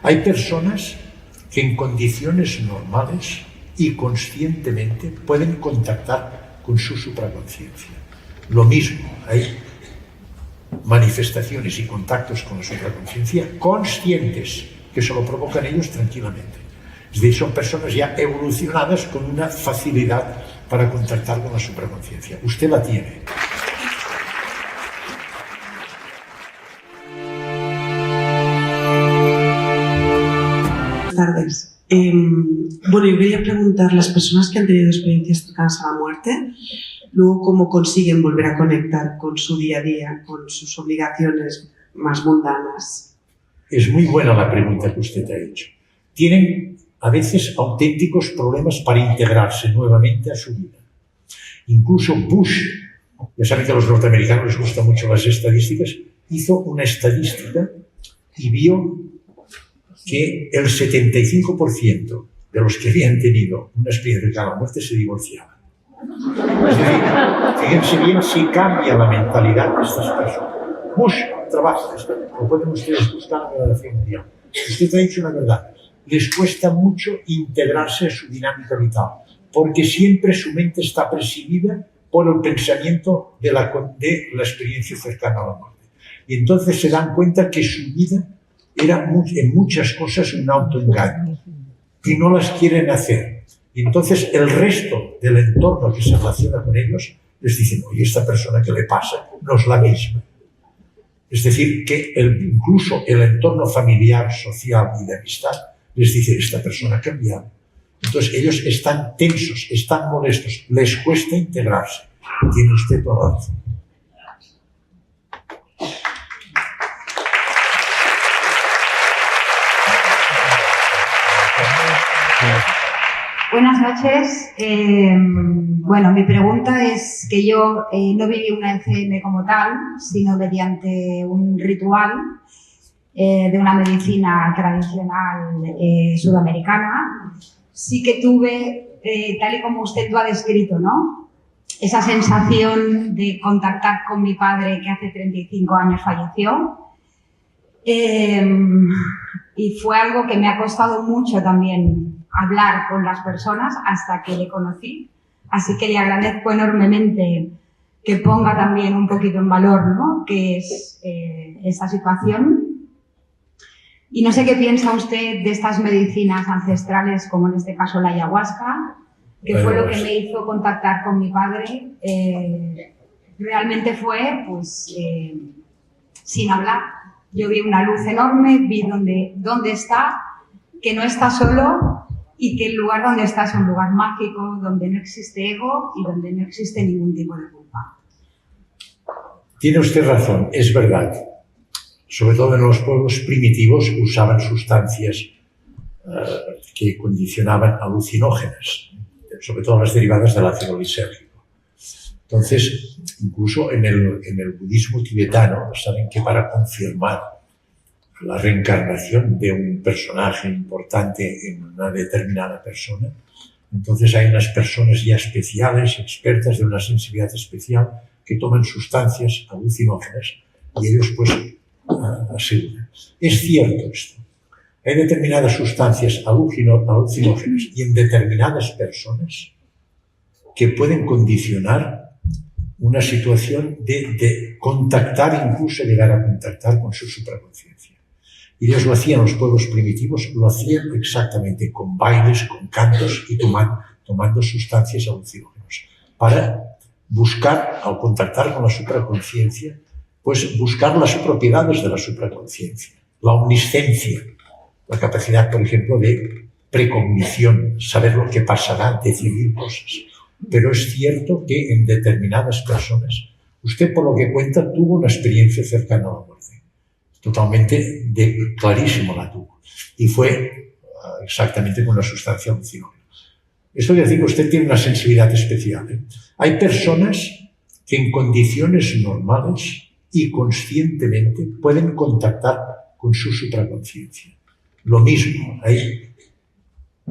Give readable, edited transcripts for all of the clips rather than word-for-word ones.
Hay personas que en condiciones normales y conscientemente pueden contactar con su supraconciencia. Lo mismo, hay manifestaciones y contactos con la supraconciencia conscientes que se lo provocan ellos tranquilamente. Es decir, son personas ya evolucionadas con una facilidad para contactar con la supraconciencia. Usted la tiene. Buenas tardes. Bueno, yo quería preguntar, las personas que han tenido experiencias cercanas a la muerte, luego cómo consiguen volver a conectar con su día a día, con sus obligaciones más mundanas. Es muy buena la pregunta que usted ha hecho. Tienen a veces auténticos problemas para integrarse nuevamente a su vida. Incluso Bush, ya saben que a los norteamericanos les gustan mucho las estadísticas, hizo una estadística y vio que el 75% de los que habían tenido una experiencia cercana a la muerte se divorciaban. Es decir, fíjense bien si cambia la mentalidad de estas personas. Bush trabaja, lo pueden ustedes buscar en la Federación Mundial. Usted ha dicho una verdad, les cuesta mucho integrarse a su dinámica vital, porque siempre su mente está presidida por el pensamiento de la experiencia cercana a la muerte. Y entonces se dan cuenta que su vida era en muchas cosas un autoengaño y no las quieren hacer. Y entonces el resto del entorno que se relaciona con ellos les dicen, oye, esta persona que le pasa no es la misma. Es decir, que incluso el entorno familiar, social y de amistad les dice, esta persona ha cambiado. Entonces ellos están tensos, están molestos, les cuesta integrarse. Tiene usted toda la razón. Buenas noches. Bueno, mi pregunta es que yo no viví una ECM como tal, sino mediante un ritual de una medicina tradicional sudamericana. Sí que tuve, tal y como usted lo ha descrito, ¿no?, esa sensación de contactar con mi padre que hace 35 años falleció. Y fue algo que me ha costado mucho también hablar con las personas hasta que le conocí. Así que le agradezco enormemente que ponga también un poquito en valor, ¿no?, que es esta situación. Y no sé qué piensa usted de estas medicinas ancestrales, como en este caso la ayahuasca, que fue lo que me hizo contactar con mi padre. Realmente fue, pues, sin hablar. Yo vi una luz enorme, vi dónde está, que no está solo y que el lugar donde está es un lugar mágico, donde no existe ego y donde no existe ningún tipo de culpa. Tiene usted razón, es verdad. Sobre todo en los pueblos primitivos usaban sustancias que condicionaban alucinógenas, sobre todo las derivadas del ácido lisérgico. Entonces, incluso en el budismo tibetano, saben que para confirmar la reencarnación de un personaje importante en una determinada persona, entonces hay unas personas ya especiales, expertas de una sensibilidad especial, que toman sustancias alucinógenas y ellos pues aseguran. Es cierto esto. Hay determinadas sustancias alucinógenas y en determinadas personas que pueden condicionar una situación de contactar, incluso llegar a contactar con su supraconciencia. Y ellos lo hacían, los pueblos primitivos, lo hacían exactamente con bailes, con cantos y tomando sustancias alucinógenas para buscar, al contactar con la supraconciencia, pues buscar las propiedades de la supraconciencia, la omnisciencia, la capacidad, por ejemplo, de precognición, saber lo que pasará, decidir cosas. Pero es cierto que en determinadas personas, usted por lo que cuenta tuvo una experiencia cercana a la muerte, totalmente clarísimo la tuvo, y fue exactamente con una sustancia alucinógena. Esto quiere decir que usted tiene una sensibilidad especial, ¿eh? Hay personas que en condiciones normales y conscientemente pueden contactar con su supraconciencia. Lo mismo, hay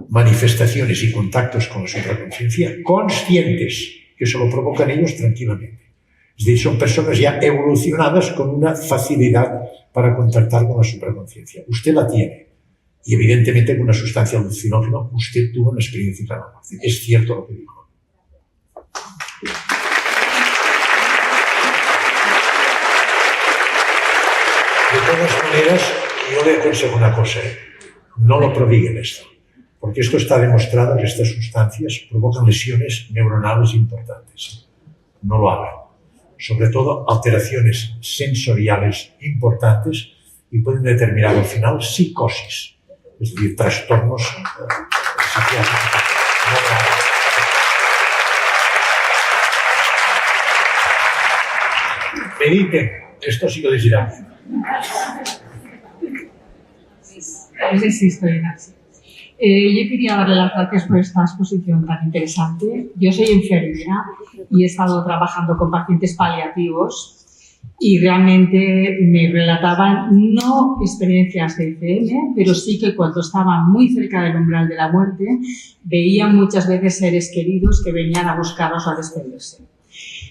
manifestaciones y contactos con la supraconciencia conscientes que se lo provocan ellos tranquilamente. Es decir, son personas ya evolucionadas con una facilidad para contactar con la supraconciencia. Usted la tiene. Y evidentemente con una sustancia alucinógena usted tuvo una experiencia cercana a la muerte. Es cierto lo que dijo. De todas maneras, yo le aconsejo una cosa, no lo prodiguen esto, porque esto está demostrado que estas sustancias provocan lesiones neuronales importantes. No lo hagan. Sobre todo alteraciones sensoriales importantes y pueden determinar al final psicosis, es decir, trastornos psiquiátricos. Mediten, esto sí que les irá bien. Sí, estoy en así. Yo quería darle las gracias por esta exposición tan interesante. Yo soy enfermera y he estado trabajando con pacientes paliativos y realmente me relataban no experiencias de ICM, pero sí que cuando estaban muy cerca del umbral de la muerte veían muchas veces seres queridos que venían a buscarlos o a despedirse.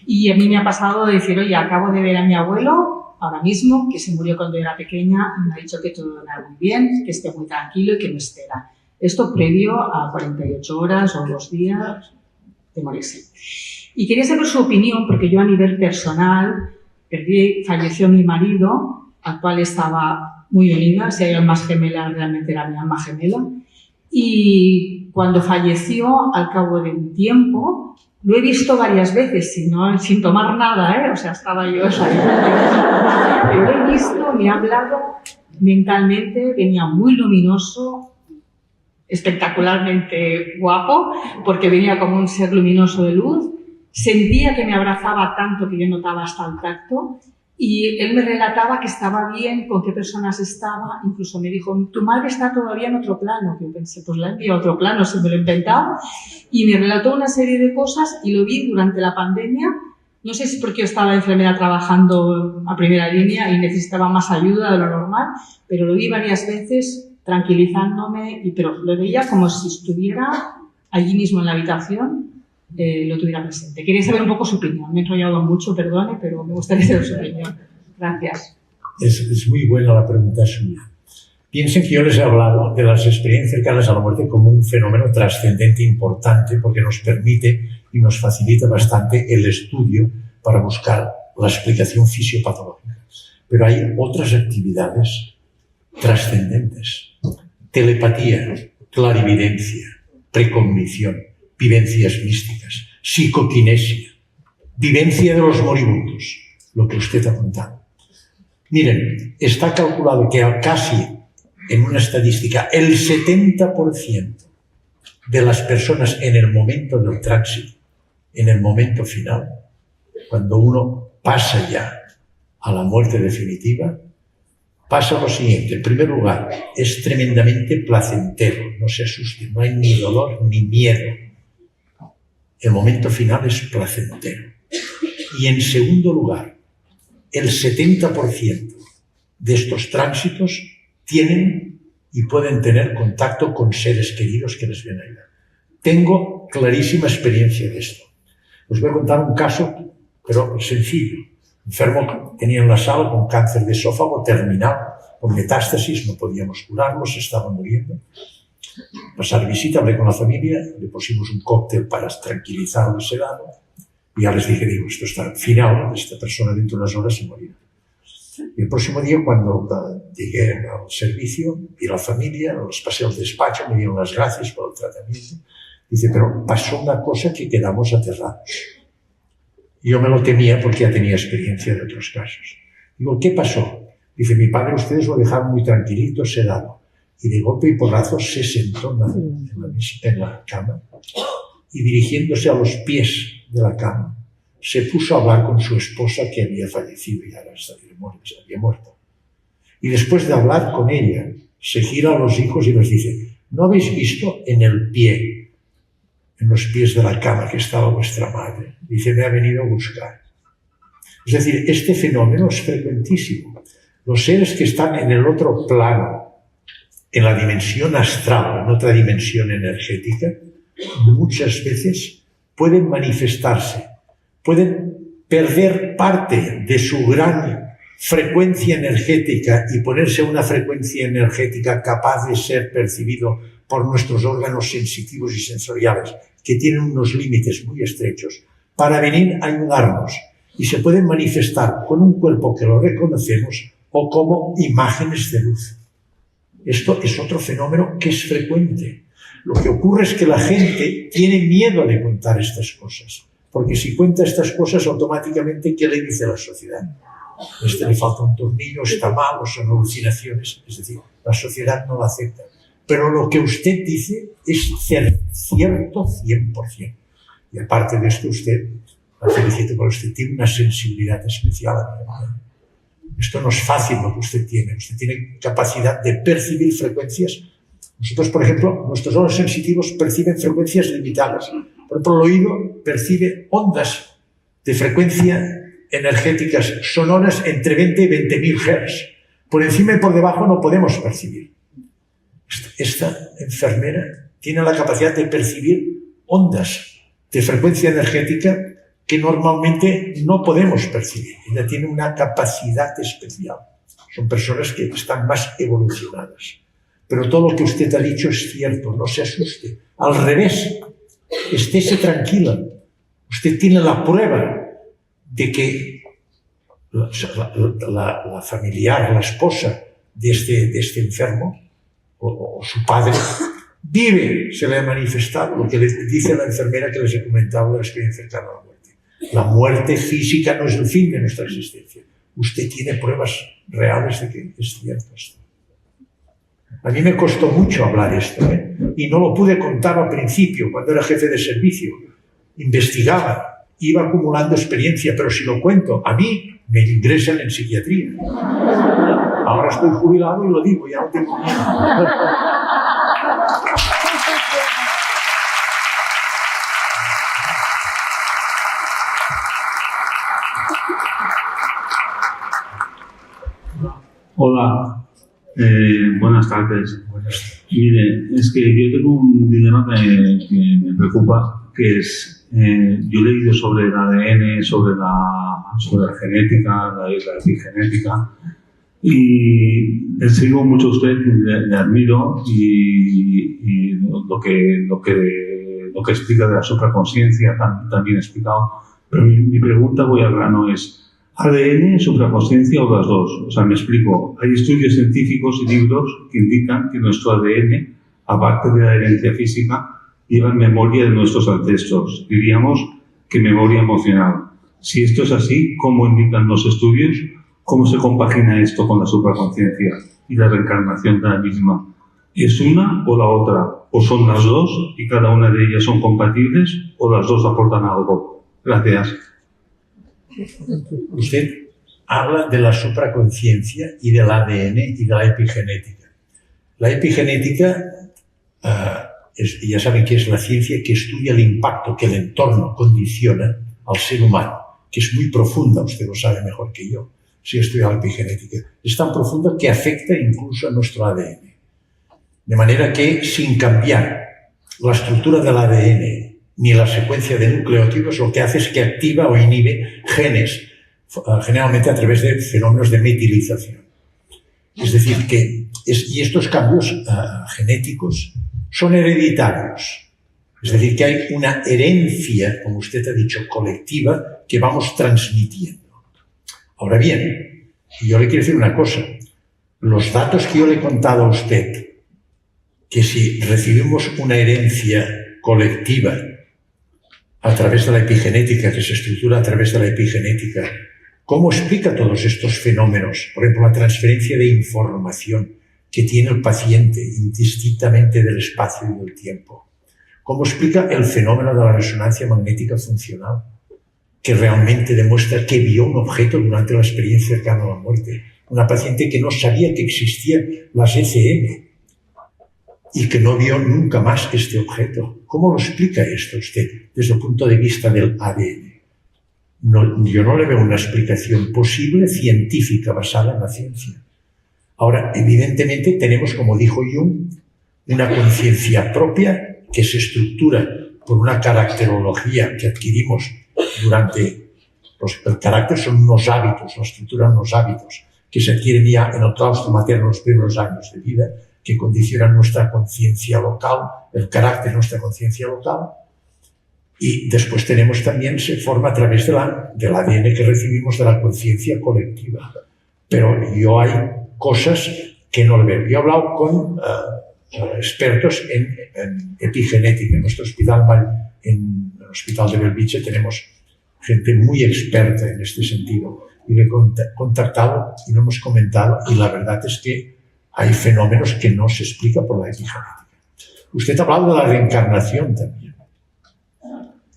Y a mí me ha pasado de decir, oye, acabo de ver a mi abuelo ahora mismo, que se murió cuando era pequeña, y me ha dicho que todo va muy bien, que esté muy tranquilo y que me espera. Esto previo a 48 horas o 2 días de morirse. Y quería saber su opinión, porque yo a nivel personal falleció mi marido, al cual estaba muy unida, si hay almas gemelas, realmente era mi alma gemela. Y cuando falleció, al cabo de un tiempo, lo he visto varias veces, sin tomar nada, o sea, estaba yo pero lo he visto, me ha hablado mentalmente, venía muy luminoso, espectacularmente guapo, porque venía como un ser luminoso de luz. Sentía que me abrazaba tanto que yo notaba hasta el tacto y él me relataba que estaba bien, con qué personas estaba. Incluso me dijo, tu madre está todavía en otro plano. Yo pensé, pues la he enviado a otro plano, se me lo he inventado. Y me relató una serie de cosas y lo vi durante la pandemia. No sé si es porque yo estaba enfermera trabajando a primera línea y necesitaba más ayuda de lo normal, pero lo vi varias veces tranquilizándome, pero lo veía como si estuviera allí mismo en la habitación, lo tuviera presente. Quería saber un poco su opinión. Me he enrollado mucho, perdone, pero me gustaría saber su opinión. Gracias. Es muy buena la pregunta suya. Piensen que yo les he hablado de las experiencias cercanas a la muerte como un fenómeno trascendente importante porque nos permite y nos facilita bastante el estudio para buscar la explicación fisiopatológica. Pero hay otras actividades trascendentes. Telepatía, clarividencia, precognición, vivencias místicas, psicoquinesia, vivencia de los moribundos, lo que usted ha contado. Miren, está calculado que casi en una estadística el 70% de las personas en el momento del tránsito, en el momento final, cuando uno pasa ya a la muerte definitiva, pasa lo siguiente. En primer lugar, es tremendamente placentero, no se asusten, no hay ni dolor ni miedo. El momento final es placentero. Y en segundo lugar, el 70% de estos tránsitos tienen y pueden tener contacto con seres queridos que les vienen a ayudar. Tengo clarísima experiencia de esto. Os voy a contar un caso, pero sencillo. Enfermo tenía en la sala con cáncer de esófago terminal, con metástasis, no podíamos curarlo, se estaba muriendo. Pasar visita, hablé con la familia, le pusimos un cóctel para tranquilizarlo y sedarlo, y ya les dije, digo, esto está al final, esta persona dentro de unas horas se morirá. Y el próximo día, cuando llegué al servicio, vi a la familia, los pasé al despacho, me dieron las gracias por el tratamiento. Dice, pero pasó una cosa que quedamos aterrados. Yo me lo temía porque ya tenía experiencia de otros casos. Digo, ¿qué pasó? Dice, mi padre, ustedes lo dejaron muy tranquilito, sedado. Y de golpe y porrazo se sentó en la cama y dirigiéndose a los pies de la cama, se puso a hablar con su esposa que había fallecido y ahora había muerto. Y después de hablar con ella, se gira a los hijos y les dice, ¿no habéis visto en el pie, en los pies de la cama que estaba vuestra madre? Dice, me ha venido a buscar. Es decir, este fenómeno es frecuentísimo. Los seres que están en el otro plano, en la dimensión astral, en otra dimensión energética, muchas veces pueden manifestarse, pueden perder parte de su gran frecuencia energética y ponerse a una frecuencia energética capaz de ser percibido por nuestros órganos sensitivos y sensoriales, que tienen unos límites muy estrechos, para venir a ayudarnos. Y se pueden manifestar con un cuerpo que lo reconocemos o como imágenes de luz. Esto es otro fenómeno que es frecuente. Lo que ocurre es que la gente tiene miedo de contar estas cosas, porque si cuenta estas cosas automáticamente, ¿qué le dice la sociedad? A este le falta un tornillo, está mal, o son alucinaciones. Es decir, la sociedad no lo acepta. Pero lo que usted dice es cierto 100%. Y aparte de esto, usted, la felicito por usted, tiene una sensibilidad especial. Esto no es fácil lo que usted tiene. Usted tiene capacidad de percibir frecuencias. Nosotros, por ejemplo, nuestros órganos sensitivos perciben frecuencias limitadas. Por ejemplo, el oído percibe ondas de frecuencia energéticas sonoras entre 20 y 20.000 Hz. Por encima y por debajo no podemos percibir. Esta enfermera tiene la capacidad de percibir ondas de frecuencia energética que normalmente no podemos percibir. Ella tiene una capacidad especial. Son personas que están más evolucionadas. Pero todo lo que usted ha dicho es cierto, no se asuste. Al revés, estése tranquila. Usted tiene la prueba de que la familiar, la esposa de este enfermo, o su padre, vive, se le ha manifestado lo que le dice la enfermera que les he comentado de la experiencia cercana a la muerte. La muerte física no es el fin de nuestra existencia. Usted tiene pruebas reales de que es cierto esto. A mí me costó mucho hablar esto, y no lo pude contar al principio, cuando era jefe de servicio. Investigaba, iba acumulando experiencia, pero si lo cuento, a mí me ingresan en psiquiatría. Ahora estoy jubilado y lo digo, ya no tengo miedo. Hola, buenas tardes. Mire, es que yo tengo un dilema que me preocupa, que es, yo he leído sobre el ADN, sobre la genética, la epigenética, y le sigo mucho a usted, le admiro, y lo que explica de la supraconsciencia también explicado. Pero mi pregunta, voy al grano, es ¿ADN, supraconsciencia o las dos? O sea, me explico. Hay estudios científicos y libros que indican que nuestro ADN, aparte de la herencia física, lleva memoria de nuestros ancestros. Diríamos que memoria emocional. Si esto es así, ¿cómo indican los estudios? ¿Cómo se compagina esto con la supraconsciencia y la reencarnación de la misma? ¿Es una o la otra? ¿O son las dos y cada una de ellas son compatibles? ¿O las dos aportan algo? Gracias. Usted habla de la supraconsciencia y del ADN y de la epigenética. La epigenética, ya saben que es la ciencia que estudia el impacto que el entorno condiciona al ser humano, que es muy profunda, usted lo sabe mejor que yo, si estudia la epigenética. Es tan profunda que afecta incluso a nuestro ADN. De manera que, sin cambiar la estructura del ADN ni la secuencia de nucleótidos, lo que hace es que activa o inhibe genes, generalmente a través de fenómenos de metilización. Es decir, y estos cambios genéticos son hereditarios. Es decir, que hay una herencia, como usted ha dicho, colectiva, que vamos transmitiendo. Ahora bien, yo le quiero decir una cosa. Los datos que yo le he contado a usted, que si recibimos una herencia colectiva a través de la epigenética, que se estructura a través de la epigenética, ¿cómo explica todos estos fenómenos? Por ejemplo, la transferencia de información que tiene el paciente indistintamente del espacio y del tiempo. ¿Cómo explica el fenómeno de la resonancia magnética funcional, que realmente demuestra que vio un objeto durante la experiencia cercana a la muerte? Una paciente que no sabía que existían las ECM y que no vio nunca más este objeto. ¿Cómo lo explica esto usted desde el punto de vista del ADN? Yo no le veo una explicación posible científica basada en la ciencia. Ahora, evidentemente tenemos, como dijo Jung, una conciencia propia que se estructura por una caracterología que adquirimos durante El carácter son unos hábitos, la estructura unos hábitos que se adquieren ya en el claustro materno en los primeros años de vida, que condicionan nuestra conciencia local, el carácter de nuestra conciencia local. Y después tenemos también, se forma a través del ADN que recibimos de la conciencia colectiva. Pero yo hay cosas que no le veo. Yo he hablado con expertos en epigenética. En nuestro hospital, en el hospital de Belviche, tenemos gente muy experta en este sentido. Y le he contactado y lo hemos comentado, y la verdad es que hay fenómenos que no se explican por la epigenética. Usted ha hablado de la reencarnación también.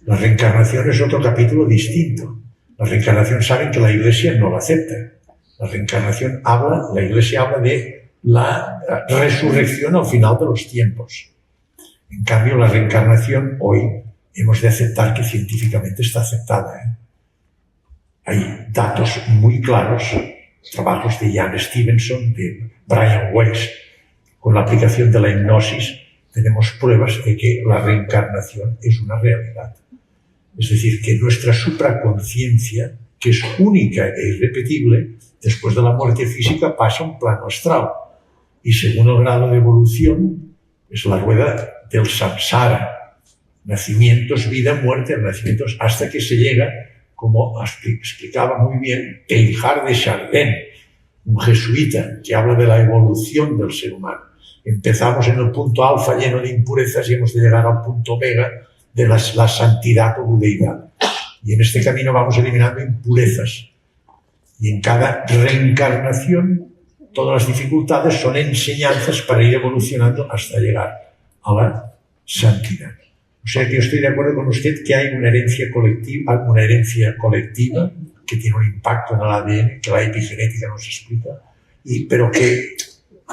La reencarnación es otro capítulo distinto. La reencarnación saben que la Iglesia no la acepta. La reencarnación la Iglesia habla de la resurrección al final de los tiempos. En cambio, la reencarnación hoy hemos de aceptar que científicamente está aceptada. Hay datos muy claros, trabajos de Jan Stevenson, de Brian Weiss, con la aplicación de la hipnosis, tenemos pruebas de que la reencarnación es una realidad. Es decir, que nuestra supraconciencia, que es única e irrepetible, después de la muerte física pasa a un plano astral. Y según el grado de evolución, es la rueda del samsara. Nacimientos, vida, muerte, nacimientos, hasta que se llega, como explicaba muy bien Teilhard de Chardin, un jesuita que habla de la evolución del ser humano. Empezamos en el punto alfa lleno de impurezas y hemos de llegar al punto omega de la santidad o budeidad. Y en este camino vamos eliminando impurezas. Y en cada reencarnación, todas las dificultades son enseñanzas para ir evolucionando hasta llegar a la santidad. O sea que yo estoy de acuerdo con usted que hay una herencia colectiva que tiene un impacto en el ADN, que la epigenética nos explica, pero que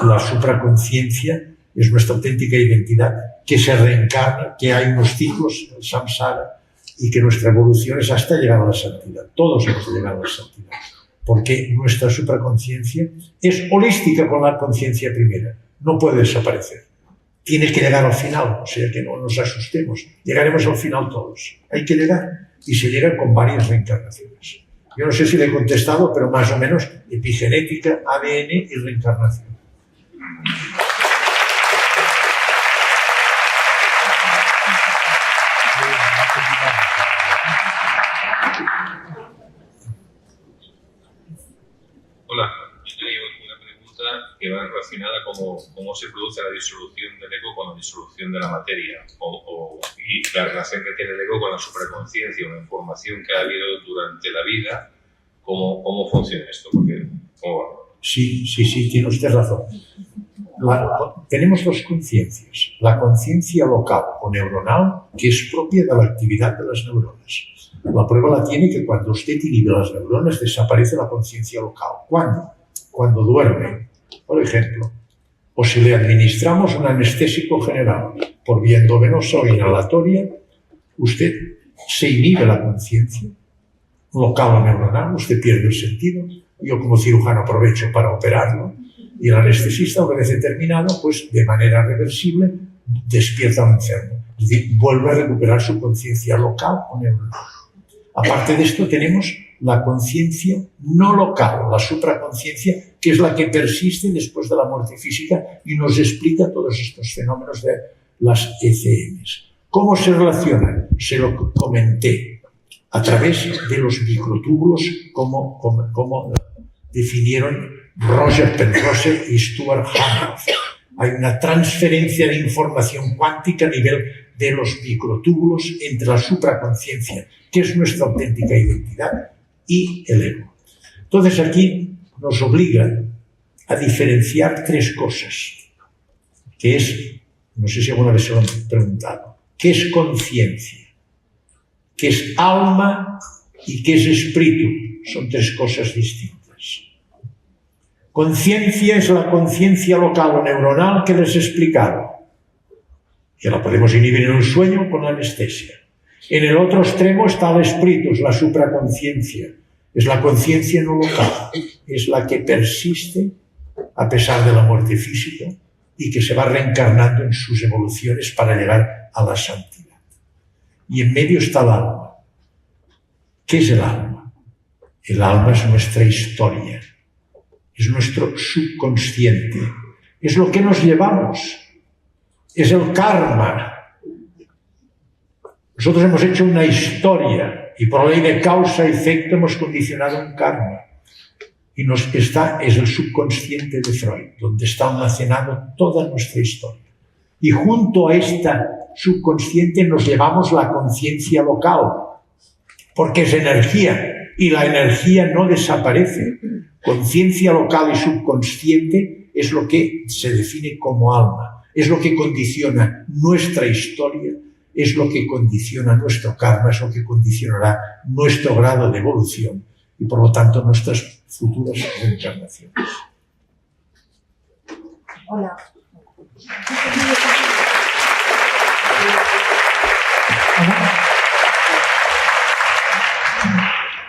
la supraconciencia es nuestra auténtica identidad, que se reencarna, que hay unos ciclos, el samsara, y que nuestra evolución es hasta llegar a la santidad. Todos hemos de llegar a la santidad, porque nuestra supraconciencia es holística con la conciencia primera, no puede desaparecer. Tiene que llegar al final, o sea que no nos asustemos. Llegaremos al final todos. Hay que llegar, y se llega con varias reencarnaciones. Yo no sé si le he contestado, pero más o menos epigenética, ADN y reencarnación. Hola, yo tenía una pregunta que va relacionada con cómo se produce la disolución del ego con la disolución de la materia y la relación que tiene el ego con la supraconciencia, una información que ha habido durante la vida. ¿Cómo funciona esto? Sí, tiene usted razón. Tenemos dos conciencias. La conciencia local o neuronal, que es propia de la actividad de las neuronas. La prueba la tiene que cuando usted inhibe las neuronas desaparece la conciencia local. ¿Cuándo? Cuando duerme, por ejemplo. O si le administramos un anestésico general por vía endovenosa o inhalatoria, usted se inhibe la conciencia local o neuronal, usted pierde el sentido. Yo como cirujano aprovecho para operarlo y el anestesista, una vez determinado, pues de manera reversible despierta al enfermo. Es decir, vuelve a recuperar su conciencia local o neuronal. Aparte de esto tenemos la conciencia no local, la supraconciencia, que es la que persiste después de la muerte física y nos explica todos estos fenómenos de las ECMs. ¿Cómo se relacionan? Se lo comenté a través de los microtúbulos, como definieron Roger Penrose y Stuart Hameroff. Hay una transferencia de información cuántica a nivel de los microtúbulos entre la supraconciencia, que es nuestra auténtica identidad, y el ego. Entonces aquí nos obliga a diferenciar tres cosas, que es, no sé si alguna vez se lo han preguntado, ¿qué es conciencia? ¿Qué es alma? ¿Y qué es espíritu? Son tres cosas distintas. Conciencia es la conciencia local o neuronal que les he explicado, que la podemos inhibir en un sueño con la anestesia. En el otro extremo está el espíritu, es la supraconciencia, es la conciencia no local, es la que persiste a pesar de la muerte física y que se va reencarnando en sus evoluciones para llegar a la santidad. Y en medio está el alma. ¿Qué es el alma? El alma es nuestra historia, es nuestro subconsciente, es lo que nos llevamos, es el karma. Nosotros hemos hecho una historia y por ley de causa-efecto hemos condicionado un karma. Y es el subconsciente de Freud, donde está almacenado toda nuestra historia. Y junto a esta subconsciente nos llevamos la conciencia local, porque es energía, y la energía no desaparece. Conciencia local y subconsciente es lo que se define como alma, es lo que condiciona nuestra historia, es lo que condiciona nuestro karma, es lo que condicionará nuestro grado de evolución y por lo tanto nuestras futuras reencarnaciones. Hola.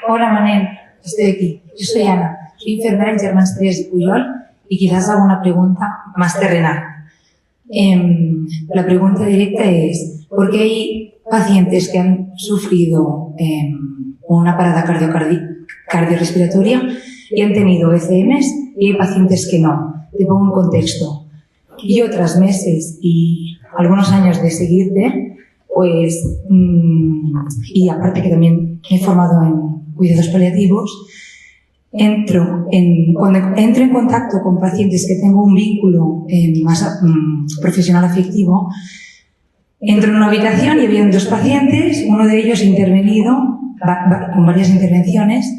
Hola Manel, estoy aquí. Yo soy Ana, soy enfermera en Germans 3 de Pujol y quizás haga una pregunta más terrenal. La pregunta directa es, ¿por qué hay pacientes que han sufrido una parada cardiorrespiratoria y han tenido ECMs y hay pacientes que no? Te pongo un contexto. Yo tras meses y algunos años de seguirte, pues, y aparte que también me he formado en cuidados paliativos, cuando entro en contacto con pacientes que tengo un vínculo más profesional afectivo, entro en una habitación y había dos pacientes, uno de ellos intervenido con varias intervenciones,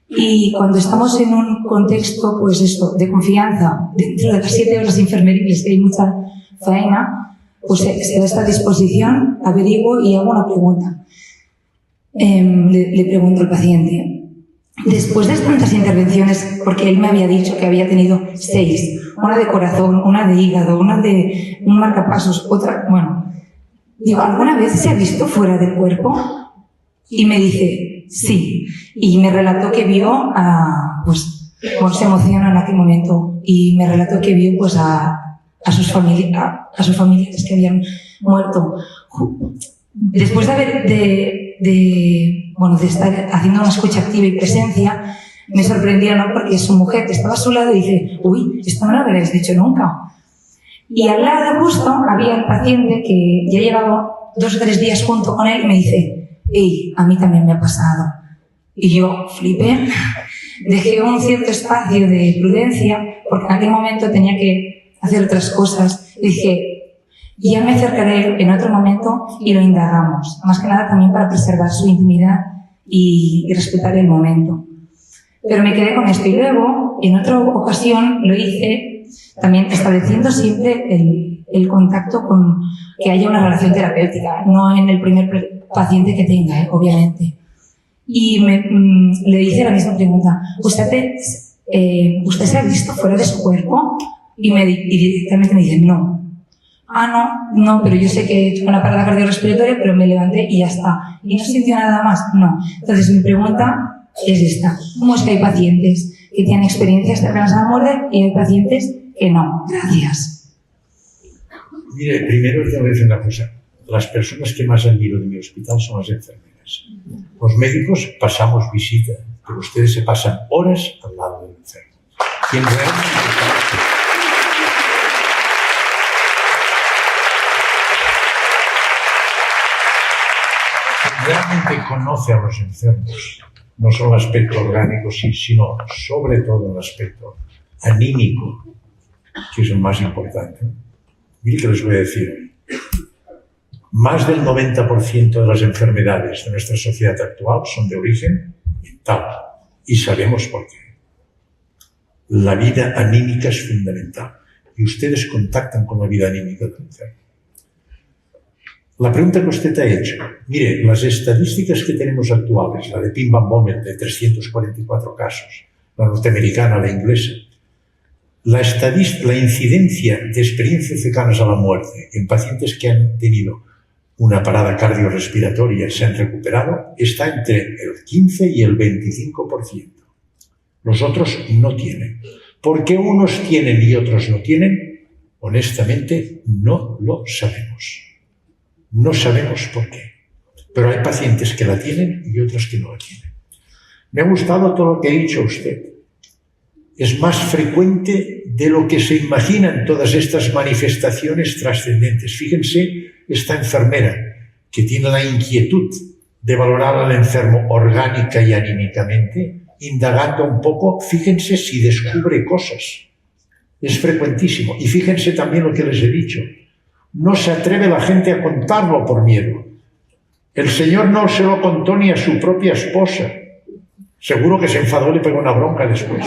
y cuando estamos en un contexto pues esto, de confianza, dentro de las 7 horas inferneriles que hay mucha faena, pues se da esta disposición, averiguo y hago una pregunta. Le pregunto al paciente, después de tantas intervenciones, porque él me había dicho que había tenido 6, una de corazón, una de hígado, una de un marcapasos, otra, bueno, digo, ¿alguna vez se ha visto fuera del cuerpo? Y me dice, sí, y me relató que vio pues se emocionó en aquel momento, y me relató que vio pues a sus familiares que habían muerto. Después de estar haciendo una escucha activa y presencia, me sorprendió, ¿no? Porque su mujer que estaba a su lado dice, uy, esto no lo habréis dicho nunca. Y al lado justo había el paciente que ya llevaba 2 o 3 días junto con él y me dice, hey, a mí también me ha pasado. Y yo flipé, dejé un cierto espacio de prudencia porque en aquel momento tenía que hacer otras cosas y dije, ya me acercaré en otro momento y lo indagamos, más que nada también para preservar su intimidad y respetar el momento. Pero me quedé con esto y luego, en otra ocasión, lo hice también estableciendo siempre el contacto con que haya una relación terapéutica, no en el primer paciente que tenga, obviamente. Y le hice la misma pregunta, ¿usted se ha visto fuera de su cuerpo? Y directamente me dice, no. No, pero yo sé que tuve una parada cardiorrespiratoria, pero me levanté y ya está. ¿Y no sintió nada más? No. Entonces mi pregunta es esta, ¿cómo es que hay pacientes que tienen experiencias cercanas a la muerte y hay pacientes que no? Gracias. Mire, primero tengo que decir una cosa. Las personas que más admiro de mi hospital son las enfermeras. Los médicos pasamos visita, pero ustedes se pasan horas al lado del enfermo. Quien realmente conoce a los enfermos, no solo el aspecto orgánico, sino sobre todo el aspecto anímico, que es el más importante. Mire que les voy a decir hoy. Más del 90% de las enfermedades de nuestra sociedad actual son de origen mental. Y sabemos por qué. La vida anímica es fundamental. Y ustedes contactan con la vida anímica del enfermo. La pregunta que usted ha hecho, mire, las estadísticas que tenemos actuales, la de Pim Van Bommel de 344 casos, la norteamericana, la inglesa, la incidencia de experiencias cercanas a la muerte en pacientes que han tenido una parada cardiorrespiratoria y se han recuperado, está entre el 15 y el 25%. Los otros no tienen. ¿Por qué unos tienen y otros no tienen? Honestamente, no lo sabemos. No sabemos por qué. Pero hay pacientes que la tienen y otros que no la tienen. Me ha gustado todo lo que ha dicho usted. Es más frecuente de lo que se imaginan todas estas manifestaciones trascendentes. Fíjense esta enfermera que tiene la inquietud de valorar al enfermo orgánica y anímicamente, indagando un poco, fíjense si descubre cosas. Es frecuentísimo. Y fíjense también lo que les he dicho. No se atreve la gente a contarlo por miedo. El Señor no se lo contó ni a su propia esposa. Seguro que se enfadó y le pegó una bronca después.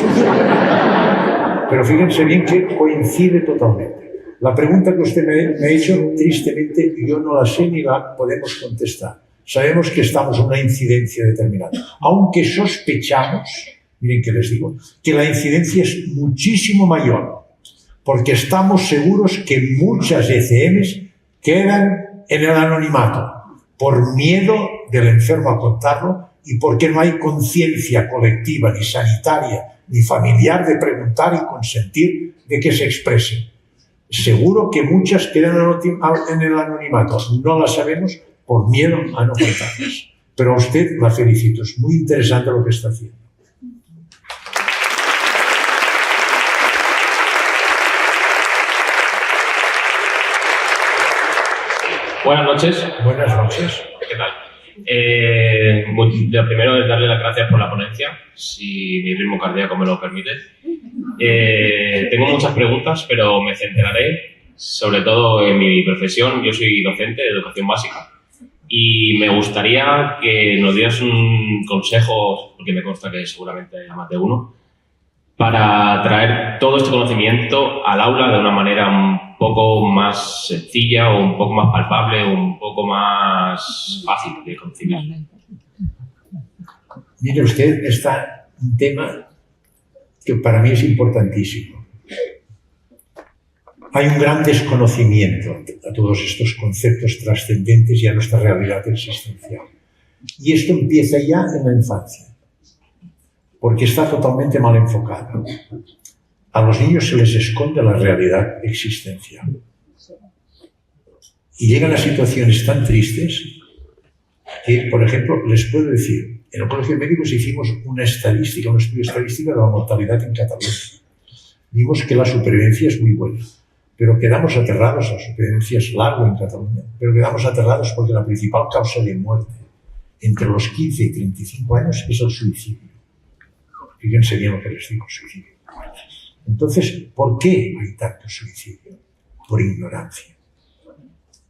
Pero fíjense bien que coincide totalmente. La pregunta que usted me ha hecho, tristemente, yo no la sé ni la podemos contestar. Sabemos que estamos en una incidencia determinada. Aunque sospechamos, miren que les digo, que la incidencia es muchísimo mayor, porque estamos seguros que muchas ECMs quedan en el anonimato por miedo del enfermo a contarlo y porque no hay conciencia colectiva, ni sanitaria, ni familiar de preguntar y consentir de que se expresen. Seguro que muchas quedan en el anonimato, no las sabemos por miedo a no contarlas. Pero a usted la felicito, es muy interesante lo que está haciendo. Buenas noches. Buenas noches. ¿Qué tal? Lo primero es darle las gracias por la ponencia, si mi ritmo cardíaco me lo permite. Tengo muchas preguntas, pero me centraré sobre todo en mi profesión. Yo soy docente de educación básica y me gustaría que nos dieras un consejo, porque me consta que seguramente hay más de uno, para traer todo este conocimiento al aula de una manera un poco más sencilla o un poco más palpable o un poco más fácil de concebir. Mire usted, está un tema que para mí es importantísimo. Hay un gran desconocimiento a todos estos conceptos trascendentes y a nuestra realidad existencial. Y esto empieza ya en la infancia, porque está totalmente mal enfocado. A los niños se les esconde la realidad existencial. Y llegan a situaciones tan tristes que, por ejemplo, les puedo decir, en el Colegio de Médicos hicimos un estudio estadístico de la mortalidad en Cataluña. Vimos que la supervivencia es muy buena, pero quedamos aterrados, la supervivencia es larga en Cataluña, pero quedamos aterrados porque la principal causa de muerte entre los 15 y 35 años es el suicidio. Fíjense bien lo que les digo, suicidio. Entonces, ¿por qué hay tanto suicidio? Por ignorancia.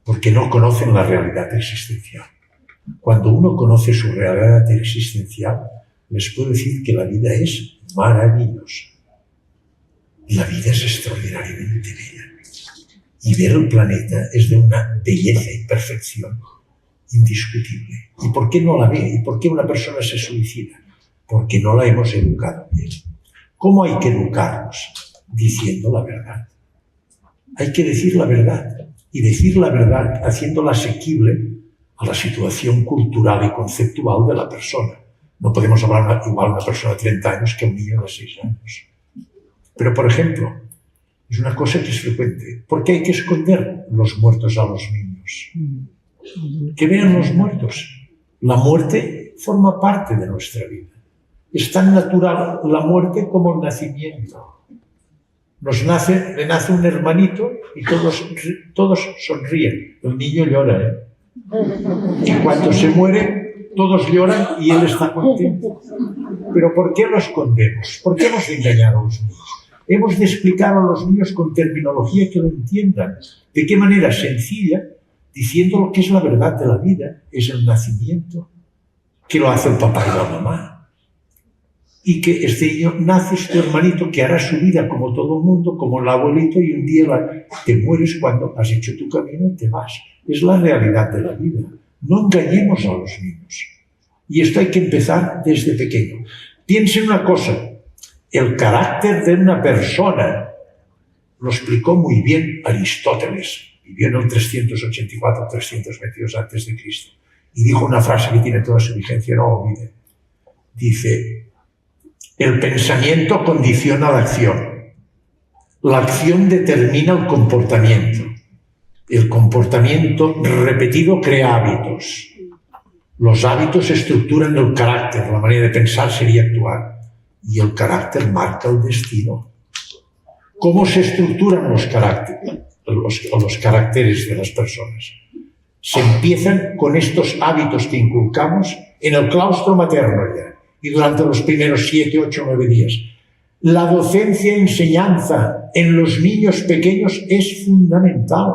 Porque no conocen la realidad existencial. Cuando uno conoce su realidad existencial, les puedo decir que la vida es maravillosa. La vida es extraordinariamente bella. Y ver el planeta es de una belleza y perfección indiscutible. ¿Y por qué no la ve? ¿Y por qué una persona se suicida? Porque no la hemos educado bien. ¿Cómo hay que educarnos? Diciendo la verdad. Hay que decir la verdad. Y decir la verdad haciéndola asequible a la situación cultural y conceptual de la persona. No podemos hablar igual a una persona de 30 años que a un niño de 6 años. Pero, por ejemplo, es una cosa que es frecuente. ¿Por qué hay que esconder los muertos a los niños? Que vean los muertos. La muerte forma parte de nuestra vida. Es tan natural la muerte como el nacimiento. Le nace un hermanito y todos sonríen. El niño llora, ¿eh? Y cuando se muere, todos lloran y él está contento. Pero ¿por qué lo escondemos? ¿Por qué hemos de engañar a los niños? Hemos de explicar a los niños con terminología que lo entiendan. ¿De qué manera? Sencilla, diciendo lo que es la verdad de la vida. Es el nacimiento, que lo hace el papá y la mamá. Y que este niño nace, es tu hermanito, que hará su vida como todo el mundo, como el abuelito, y un día te mueres cuando has hecho tu camino y te vas. Es la realidad de la vida. No engañemos a los niños. Y esto hay que empezar desde pequeño. Piensen una cosa. El carácter de una persona lo explicó muy bien Aristóteles. Vivió en el 384-322 a.C. Y dijo una frase que tiene toda su vigencia, no lo olviden. Dice: el pensamiento condiciona la acción. La acción determina el comportamiento. El comportamiento repetido crea hábitos. Los hábitos estructuran el carácter, la manera de pensar, ser y actuar. Y el carácter marca el destino. ¿Cómo se estructuran los caracteres de las personas? Se empiezan con estos hábitos que inculcamos en el claustro materno ya, y durante los primeros 7, 8, 9 días. La docencia y enseñanza en los niños pequeños es fundamental.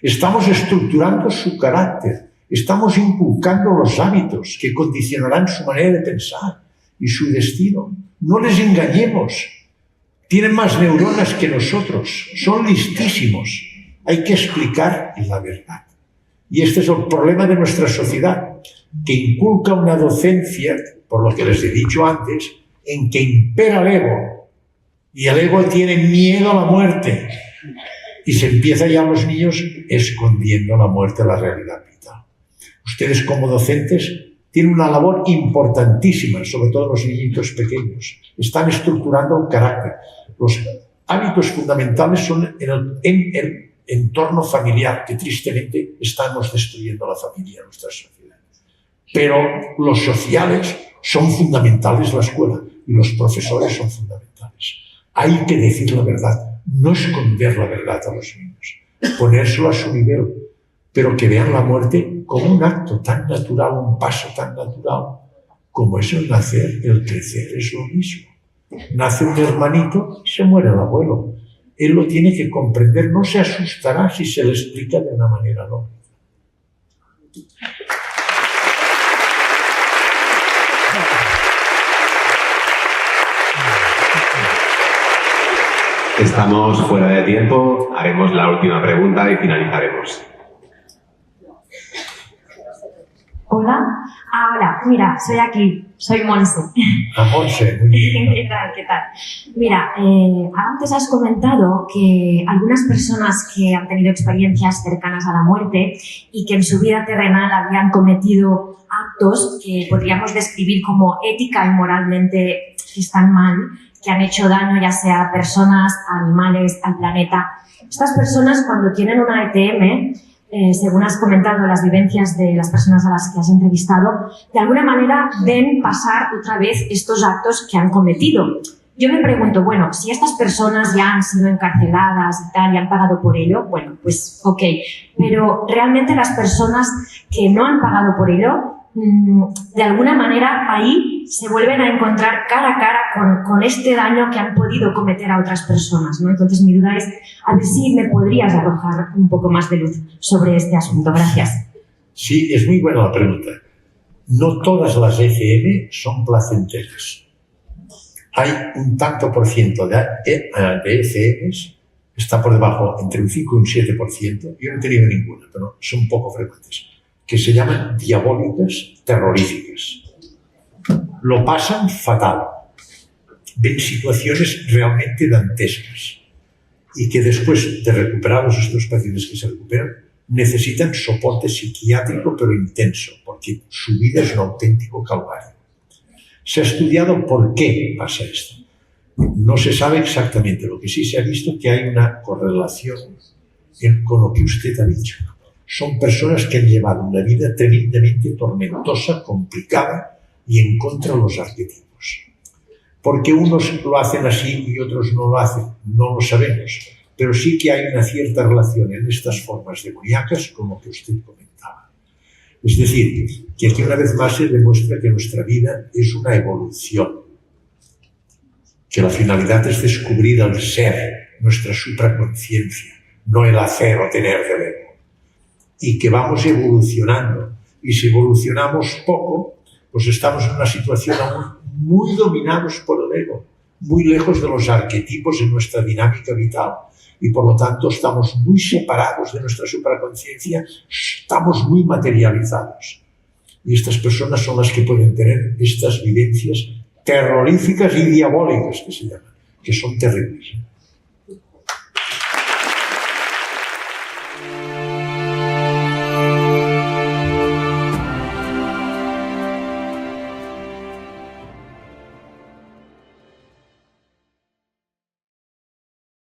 Estamos estructurando su carácter, estamos inculcando los hábitos que condicionarán su manera de pensar y su destino. No les engañemos. Tienen más neuronas que nosotros, son listísimos. Hay que explicar la verdad. Y este es el problema de nuestra sociedad, que inculca una docencia, por lo que les he dicho antes, en que impera el ego. Y el ego tiene miedo a la muerte. Y se empieza ya los niños escondiendo la muerte de la realidad vital. Ustedes como docentes tienen una labor importantísima, sobre todo los niñitos pequeños. Están estructurando el carácter. Los hábitos fundamentales son en el entorno familiar, que tristemente estamos destruyendo la familia en nuestra sociedad. Pero los sociales son fundamentales, la escuela, y los profesores son fundamentales. Hay que decir la verdad, no esconder la verdad a los niños, ponérselo a su nivel, pero que vean la muerte como un acto tan natural, un paso tan natural, como es el nacer, el crecer, es lo mismo. Nace un hermanito y se muere el abuelo. Él lo tiene que comprender, no se asustará si se le explica de una manera lógica. Estamos fuera de tiempo, haremos la última pregunta y finalizaremos. Hola. Hola, mira, soy Monse. Monse, muy bien. ¿Qué tal? Mira, antes has comentado que algunas personas que han tenido experiencias cercanas a la muerte y que en su vida terrenal habían cometido actos que podríamos describir como ética y moralmente que están mal, que han hecho daño ya sea a personas, a animales, al planeta. Estas personas cuando tienen una ETM, según has comentado las vivencias de las personas a las que has entrevistado, de alguna manera ven pasar otra vez estos actos que han cometido. Yo me pregunto, bueno, si estas personas ya han sido encarceladas y tal y han pagado por ello, bueno, pues ok, pero realmente las personas que no han pagado por ello, de alguna manera ahí se vuelven a encontrar cara a cara con este daño que han podido cometer a otras personas, ¿no? Entonces mi duda es, a ver si me podrías arrojar un poco más de luz sobre este asunto. Gracias. Sí, es muy buena la pregunta. No todas las ECM son placenteras. Hay un tanto por ciento de ECMs, está por debajo entre un 5 y un 7%, yo no he tenido ninguna, pero son poco frecuentes, que se llaman diabólicas terroríficas. Lo pasan fatal, ven situaciones realmente dantescas y que después de recuperados estos pacientes que se recuperan, necesitan soporte psiquiátrico pero intenso, porque su vida es un auténtico calvario. Se ha estudiado por qué pasa esto. No se sabe exactamente, lo que sí se ha visto que hay una correlación con lo que usted ha dicho. Son personas que han llevado una vida tremendamente tormentosa, complicada y en contra de los arquetipos. ¿Por qué unos lo hacen así y otros no lo hacen? No lo sabemos, pero sí que hay una cierta relación en estas formas demoníacas con lo que usted comentaba. Es decir, que aquí una vez más se demuestra que nuestra vida es una evolución, que la finalidad es descubrir el ser, nuestra supraconciencia, no el hacer o tener del ego. Y que vamos evolucionando. Y si evolucionamos poco, pues estamos en una situación aún muy dominados por el ego, muy lejos de los arquetipos en nuestra dinámica vital. Y por lo tanto estamos muy separados de nuestra supraconciencia, estamos muy materializados. Y estas personas son las que pueden tener estas vivencias terroríficas y diabólicas que se llaman, que son terribles.